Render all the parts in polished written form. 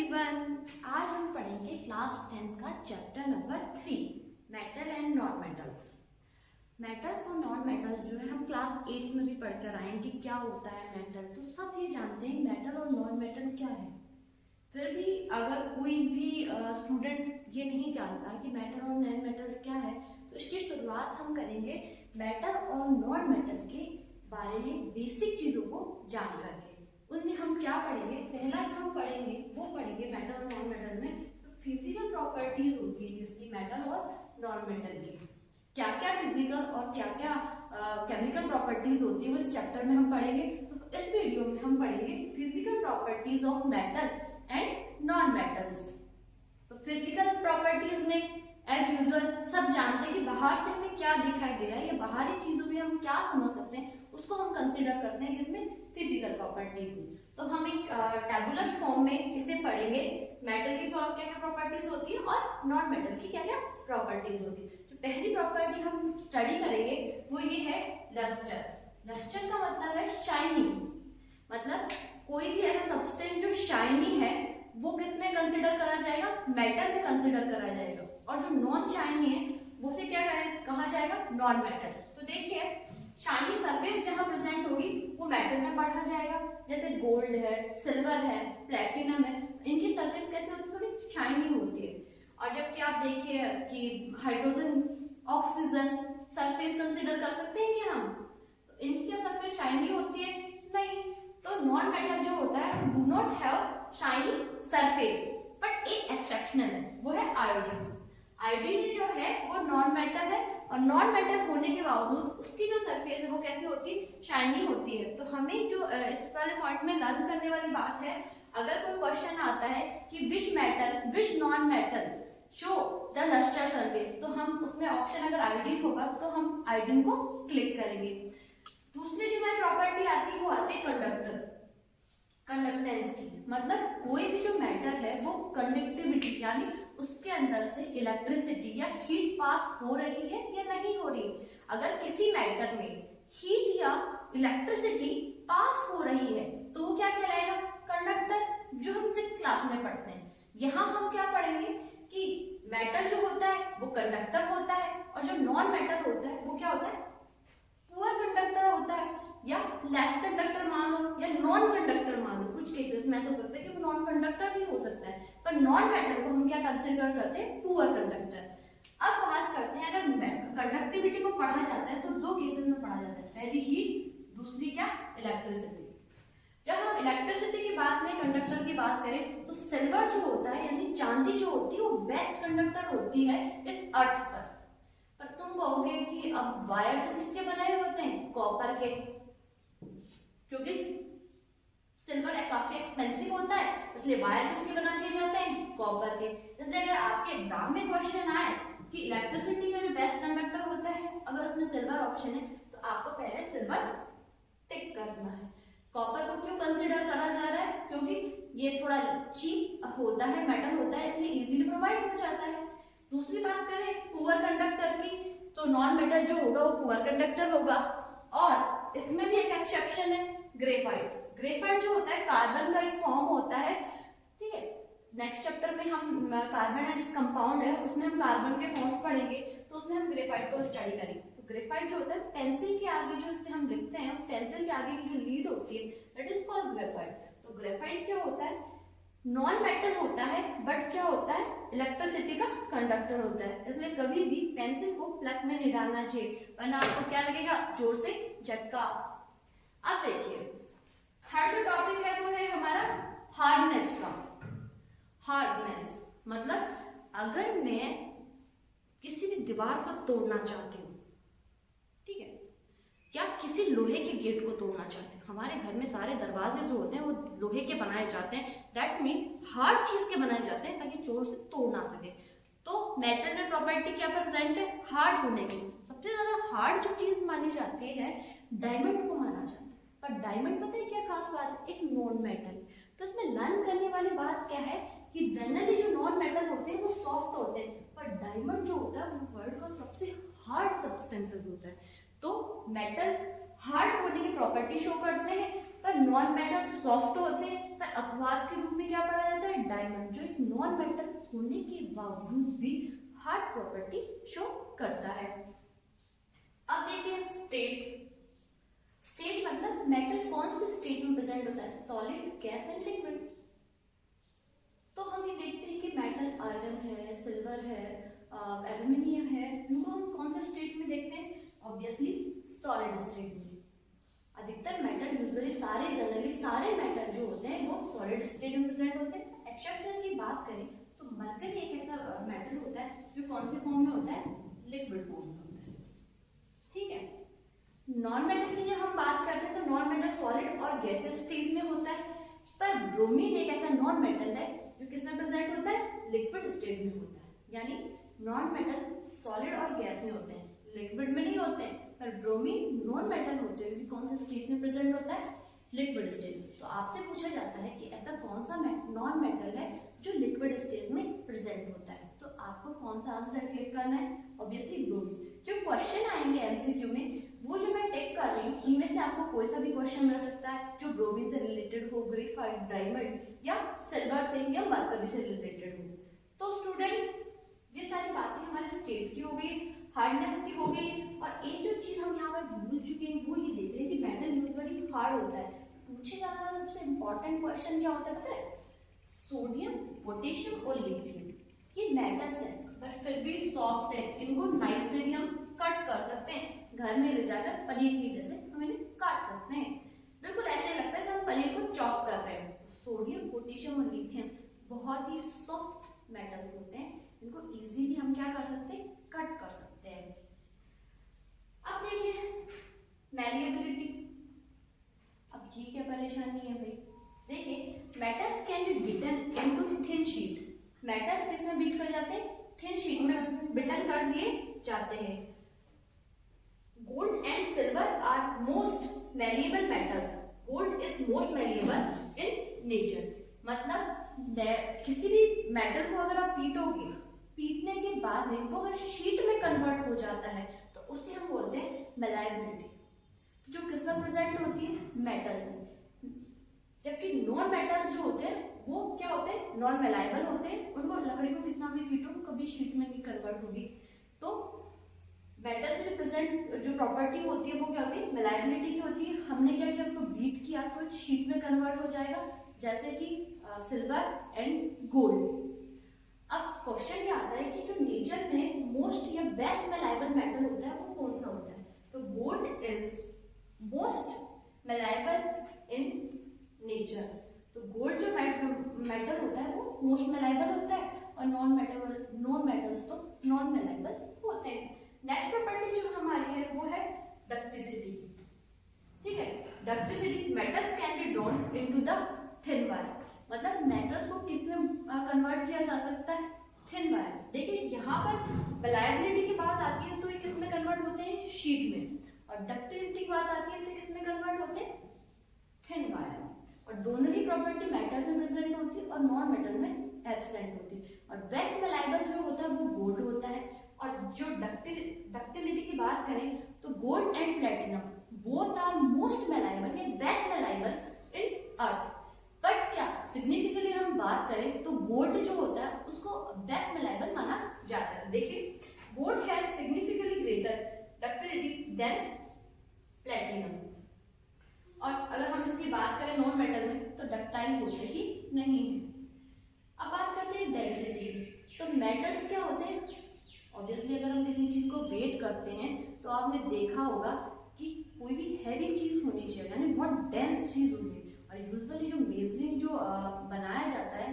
Everyone, आज हम पढ़ेंगे क्लास 10th का chapter number 3 metal and non metals. Metals और नॉन मेटल्स जो है हम क्लास 8 में भी पढ़कर आए कि क्या होता है मेटल। तो सब ये जानते हैं मेटल और नॉन मेटल क्या है। फिर भी अगर कोई भी स्टूडेंट ये नहीं जानता कि मेटल और नॉन मेटल्स क्या है, तो इसकी शुरुआत हम करेंगे मेटल और नॉन मेटल के बारे में बेसिक चीज़ों को जान करके। उनमें हम क्या पढ़ेंगे, पहला हम पढ़ेंगे वो पढ़ेंगे मेटल और नॉन मेटल में तो फिजिकल प्रॉपर्टीज होती है जिसकी मेटल और नॉन मेटल की क्या क्या फिजिकल और क्या क्या केमिकल प्रॉपर्टीज होती है वो इस चैप्टर में हम पढ़ेंगे। तो इस वीडियो में हम पढ़ेंगे physical properties of metal and non metals. तो फिजिकल प्रॉपर्टीज में एज यूजुअल सब जानते हैं कि बाहर से हमें क्या दिखाई दे रहा है या बाहरी चीजों में हम क्या समझ सकते हैं, उसको हम कंसीडर करते हैं किसमें, फिजिकल प्रॉपर्टीज में। तो हम एक टेबुलर फॉर्म में इसे पढ़ेंगे, मेटल की क्या क्या प्रॉपर्टीज होती है और नॉन मेटल की क्या क्या प्रॉपर्टीज होती है। तो पहली प्रॉपर्टी हम स्टडी करेंगे वो ये है लस्टर। लस्टर का मतलब है शाइनी, मतलब कोई भी ऐसा सब्सटेंस जो शाइनी है वो किसमें कंसिडर करा जाएगा, मेटल में कंसिडर करा जाएगा, और जो नॉन शाइनी है वो से क्या कहा जाएगा, नॉन मेटल। तो देखिए शाइनी सरफेस जहां प्रेजेंट होगी वो मेटल में पढ़ा जाएगा, जैसे गोल्ड है, सिल्वर है, प्लेटिनम है, इनकी सरफेस कैसे होती है, थोड़ी शाइनी होती है। और जबकि आप देखिए कि हाइड्रोजन ऑक्सीजन सरफेस कंसिडर कर सकते हैं क्या हम, तो इनकी क्या सरफेस शाइनी होती है, नहीं। तो नॉन मेटल जो होता है do not have shiny surface, but एक एक्सेप्शनल है वो है आयोडीन। आयोडीन जो है वो नॉन मेटल है और नॉन मेटल होने के बावजूद उसकी जो सरफेस है वो कैसी होती है, शाइनी होती है। तो हमें जो इस वाले पॉइंट में लर्न करने वाली बात है, अगर कोई क्वेश्चन आता है कि which metal which non metal show the lustre surface, तो हम उसमें ऑप्शन अगर आयोडीन होगा तो हम आयोडीन को क्लिक करेंगे। दूसरी जो हमारी प्रॉपर्टी आती है वो आती है कंडक्टर, कंडक्टेंस की, मतलब कोई भी जो मैटर है वो कंडक्टिविटी यानी उसके अंदर से इलेक्ट्रिसिटी या हीट पास हो रही है या नहीं हो रही। अगर किसी मैटर में हीट या इलेक्ट्रिसिटी पास हो रही है तो वो क्या कहलाएगा, कंडक्टर, जो हम 6th क्लास में पढ़ते हैं। यहाँ हम क्या पढ़ेंगे कि मेटल जो होता है वो कंडक्टर होता है और जो नॉन मेटल होता है वो क्या होता है, पुअर कंडक्टर होता है, या लेस कंडक्टर मान लो या नॉन कंडक्टर मान लो। कुछ केसेस में ऐसा हो सकता है कि वो नॉन कंडक्टर भी हो सकता है, पर नॉन मेटल को हम क्या कंसीडर करते हैं, पुअर कंडक्टर। अब बात करते हैं अगर कंडक्टिविटी को पढ़ा जाता है तो दो केसेस में पढ़ा जाता है, पहली हीट, दूसरी क्या, इलेक्ट्रिसिटी। जब हम इलेक्ट्रिसिटी की बात में कंडक्टर की बात करें तो सिल्वर जो होता है यानी चांदी जो होती है वो बेस्ट कंडक्टर होती है इस अर्थ पर तुम कहोगे कि अब वायर तो किसके बनाए होते हैं, कॉपर के, क्योंकि सिल्वर काफी एक्सपेंसिव होता है इसलिए वायर किसके बना दिए जाते हैं, कॉपर के। इसलिए अगर आपके एग्जाम में क्वेश्चन आए कि इलेक्ट्रिसिटी में जो बेस्ट कंडक्टर होता है अगर उसमें सिल्वर ऑप्शन है तो आपको पहले सिल्वर टिक करना है। कॉपर को क्यों कंसिडर करा जा रहा है, क्योंकि ये थोड़ा चीप होता है, मेटल होता है, इसलिए इजीली प्रोवाइड हो जाता है। दूसरी बात करें पुअर कंडक्टर की, तो नॉन मेटल जो होगा वो पुअर कंडक्टर होगा, और इसमें भी एक एक्सेप्शन है, ग्रेफाइट। ग्रेफाइट जो होता है कार्बन का एक फॉर्म होता है, ठीक है। नेक्स्ट चैप्टर में हम कार्बन एंड इट्स कंपाउंड है उसमें हम कार्बन के फॉर्म्स पढ़ेंगे, तो उसमें हम ग्रेफाइट को स्टडी करेंगे। तो ग्रेफाइट जो होता है पेंसिल के आगे जो इससे हम लिखते हैं, उस पेंसिल के आगे की जो लीड होती है दैट इज कॉल्ड ग्रेफाइट। तो ग्रेफाइट क्या होता है, नॉन मेटल होता है बट क्या होता है, इलेक्ट्रिसिटी का कंडक्टर होता है, इसलिए कभी भी पेंसिल को प्लग में नहीं डालना चाहिए वरना आपको क्या लगेगा, जोर से झटका। अब देखिए थर्ड जो टॉपिक है वो है हमारा हार्डनेस का। हार्डनेस मतलब अगर मैं किसी भी दीवार को तोड़ना चाहती हूँ, ठीक है, या किसी लोहे के गेट को तोड़ना चाहते हैं, हमारे घर में सारे दरवाजे जो होते हैं वो लोहे के बनाए जाते हैं, दैट मीन हार्ड चीज के बनाए जाते हैं ताकि चोर से तोड़ ना सके। तो मेटल में प्रॉपर्टी क्या प्रेजेंट है, हार्ड होने की। सबसे ज्यादा हार्ड जो चीज मानी जाती है डायमंड को माना जाता है, पर डायमंड पता है क्या खास बात है, एक नॉन मेटल। तो इसमें लर्न करने वाली बात क्या है कि जनरली जो नॉन मेटल होते हैं वो सॉफ्ट होते हैं, पर डायमंड जो होता है वो वर्ल्ड का सबसे हार्ड सब्सटेंसेस होता है। तो मेटल हार्ड होने की प्रॉपर्टी शो करते हैं पर नॉन मेटल सॉफ्ट होते हैं, पर अपवाद के रूप में क्या पढ़ा जाता है, डायमंड जो एक नॉन मेटल होने के बावजूद भी हार्ड प्रॉपर्टी शो करता है। अब देखिए स्टेट मतलब मेटल कौन से स्टेट में प्रेजेंट होता है, सॉलिड, गैस एंड लिक्विड। तो हम ये देखते हैं कि मेटल आयरन है, सिल्वर है, एल्यूमिनियम है, इनको हम कौन से स्टेट में देखते हैं, ऑब्वियसली सॉलिड स्टेट में। अधिकतर मेटल यूजुअली जनरली सारे मेटल जो होते हैं वो सॉलिड स्टेट में प्रेजेंट होते हैं। एक्सेप्शन की बात करें तो मरकरी एक ऐसा मेटल होता है जो कौन से फॉर्म में होता है, लिक्विड फॉर्म में होता है। ठीक है, नॉन मेटल की जब हम बात करते हैं तो नॉन मेटल सॉलिड और गैसेस स्टेज में होता है, पर ब्रोमीन एक ऐसा नॉन मेटल है जो किसमें प्रेजेंट होता है, लिक्विड स्टेट में होता है। यानी नॉन मेटल सॉलिड और गैस में होते हैं, लिक्विड में नहीं होते हैं। पर ब्रोमीन नॉन मेटल होते हुए कौन से स्टेज में प्रेजेंट होता है, लिक्विड स्टेज में। तो आपसे पूछा जाता है कि ऐसा कौन सा नॉन मेटल है जो लिक्विड स्टेज में प्रेजेंट होता है, तो आपको कौन सा आंसर क्लिक करना है, ऑब्वियसली ब्रोमीन। जो क्वेश्चन आएंगे एमसीक्यू में वो जो मैं टेक कर रही हूँ उनमें से आपको कोई सा भी क्वेश्चन मिल सकता है जो ब्रोमीन से रिलेटेड हो, ग्रेफाइट, डायमंड या सिल्वर से या मरकरी से रिलेटेड हो। तो स्टूडेंट ये सारी बातें हमारे स्टेट की हो गई, हार्डनेस की हो गई, और एक जो चीज हम यहाँ पर भूल चुके हैं वो ये देख रहे हैं कि मेटल यूजुअली हार्ड होता है। पूछे जाने वाला सबसे इंपॉर्टेंट क्वेश्चन क्या होता है पता है, सोडियम, पोटेशियम और लिथियम ये मेटल्स हैं पर फिर भी सॉफ्ट है, इनको नाइफ से भी हम कट कर सकते हैं, घर में ले जाकर पनीर की जैसे हम इन्हें काट सकते हैं। बिल्कुल ऐसे लगता है कि हम पनीर को चॉप कर रहे हैं। सोडियम, पोटेशियम और लिथियम बहुत ही सॉफ्ट मेटल्स होते हैं, इनको इजीली हम क्या कर सकते हैं, कट कर सकते हैं। अब देखिए मैलिएबिलिटी, अब ये क्या परेशानी है भाई, देखिए metals can be beaten into thin sheet. Metals किसमें बीट कर जाते हैं, थिन शीट में बिटन कर दिए जाते हैं। Gold and silver are most malleable metals, gold is most malleable in nature. मतलब किसी भी मेटल को अगर आप पीटोगे, पीटने के बाद में वो अगर शीट में कन्वर्ट हो जाता है तो उसे हम बोलते हैं मैलिएबिलिटी, जो किसमें प्रेजेंट होती है, मेटल्स में। जबकि नॉन मेटल्स जो होते हैं वो क्या होते हैं, नॉन मैलिएबल होते हैं, उनको लकड़ी को कितना भी पीटो कभी शीट में नहीं कन्वर्ट होगी। तो मेटल में प्रेजेंट जो प्रॉपर्टी होती है वो क्या होती है, मैलिएबिलिटी की होती है। हमने क्या किया, उसको बीट किया तो शीट में कन्वर्ट हो जाएगा, जैसे कि सिल्वर एंड गोल्ड। अब क्वेश्चन क्या आता है कि जो नेचर में मोस्ट या बेस्ट मैलिएबल मेटल होता है वो कौन सा होता है, तो gold is most malleable in nature. तो गोल्ड जो मेटल होता है वो मोस्ट मैलिएबल होता है, और नॉन मेटल्स तो नॉन मैलिएबल होते हैं। नेक्स्ट प्रॉपर्टी जो हमारी है वो है डक्टिसिटी। ठीक है, ductility, metals can be drawn into the thin wire. मतलब मेटल्स को किसमें कन्वर्ट किया जा सकता है, थिन वायर। देखिए यहाँ पर मैलिएबिलिटी की बात आती है तो ये किसमें कन्वर्ट होते हैं, शीट में, और डक्टिलिटी की बात आती है तो किसमें कन्वर्ट होते हैं, थिन वायर। और दोनों ही प्रॉपर्टी मेटल में प्रेजेंट होती है और नॉन मेटल में एब्सेंट होती है। और बेस्ट मैलिएबल जो होता है वो गोल्ड होता है, और जो डक्टिलिटी की बात करें तो gold and platinum both are most malleable या best malleable in earth. But क्या सिग्निफिकेंटली हम बात करें तो गोल्ड जो होता है उसको बेस्ट मैलिएबल माना जाता है। देखिए gold has significantly greater ductility than platinum. और अगर हम इसकी बात करें नॉन मेटल में तो डक्टाइल होते ही नहीं है। अब बात करते हैं डेंसिटी की। तो मेटल्स क्या होते हैं, ऑब्वियसली अगर हम किसी चीज को वेट करते हैं तो आपने देखा होगा कि कोई भी हैवी चीज होनी चाहिए, यानी बहुत डेंस चीज होगी। और यूजुअली जो मेजरिंग जो बनाया जाता है,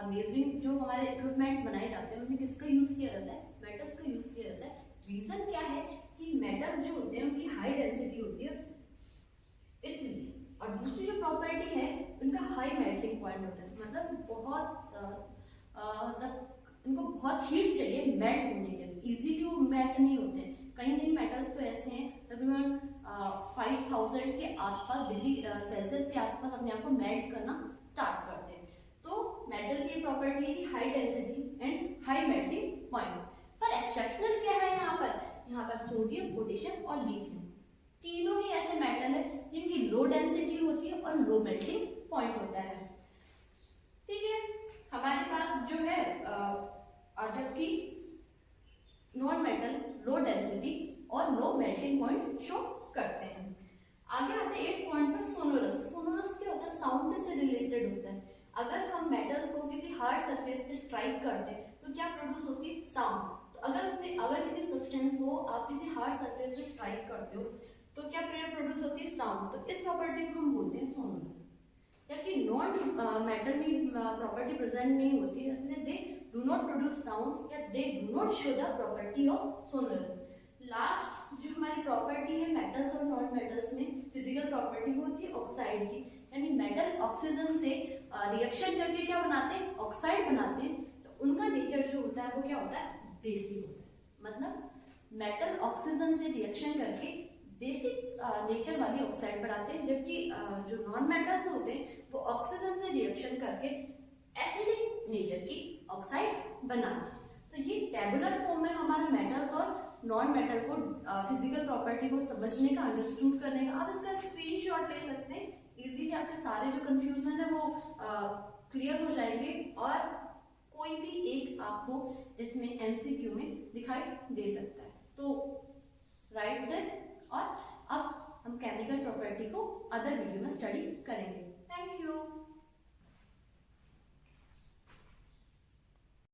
मेजरिंग जो हमारे इक्विपमेंट बनाए जाते हैं उनमें किसका यूज किया जाता है, मेटल्स का यूज किया जाता है। रीजन क्या है कि मेटल्स जो होते हैं उनकी हाई डेंसिटी होती है इसलिए, और दूसरी जो प्रॉपर्टी है उनका हाई मेल्टिंग पॉइंट होता है। मतलब इनको बहुत हीट चाहिए मेल्ट होने के लिए, इजीली वो मेल्ट नहीं होते। कई मेटल्स तो ऐसे हैं तकरीबन 5000 के आसपास डिग्री सेल्सियस के आसपास अपने आप को मेल्ट करना स्टार्ट करते हैं। तो मेटल की प्रॉपर्टी है कि high density and high melting point. पर एक्सेप्शनल क्या है यहाँ पर सोडियम, पोटेशियम और लिथियम तीनों ही ऐसे मेटल है जिनकी लो डेंसिटी होती है और लो मेल्टिंग पॉइंट होता है। ठीक है, हमारे पास जो है और जबकि नॉन मेटल लो डेंसिटी और लो मेल्टिंग पॉइंट शो करते हैं। आगे आते हैं 8 पॉइंट पर सोनोरस। सोनोरस क्या होता है? साउंड से रिलेटेड होता है। अगर हम मेटल्स को किसी हार्ड सरफेस पे स्ट्राइक करते हैं तो क्या प्रोड्यूस होती है? साउंड। तो अगर किसी सब्सटेंस को आप किसी हार्ड सरफेस पे स्ट्राइक करते हो तो क्या प्रोड्यूस होती है? साउंड। तो इस प्रॉपर्टी को हम बोलते हैं सोनोरस। जबकि नॉन मेटल में प्रॉपर्टी प्रेजेंट नहीं होती, इसलिए they do not produce sound या they do not show the property of sonorous. Last जो हमारी प्रॉपर्टी है मेटल्स और नॉन मेटल्स में फिजिकल प्रॉपर्टी वो होती है ऑक्साइड की, यानी मेटल ऑक्सीजन से रिएक्शन करके क्या बनाते हैं? ऑक्साइड बनाते हैं। तो उनका नेचर जो होता है वो क्या होता है? बेसिक होता है। मतलब मेटल ऑक्सीजन से रिएक्शन करके बेसिक नेचर वाली ऑक्साइड बनाते हैं, जबकि जो नॉन मेटल्स होते हैं वो ऑक्सीजन से रिएक्शन करके एसिडिक नेचर की ऑक्साइड बनाते हैं। तो ये टेबुलर फॉर्म में हमारे मेटल्स और नॉन मेटल को फिजिकल प्रॉपर्टी को समझने का, अंडरस्टूड करने का। आप इसका स्क्रीनशॉट ले सकते हैं, इजीली आपके सारे जो कंफ्यूजन है वो क्लियर हो जाएंगे और कोई भी एक आपको इसमें एमसीक्यू में दिखाई दे सकता है। तो राइट दिस। और अब हम केमिकल प्रॉपर्टी को अदर वीडियो में स्टडी करेंगे। Thank you.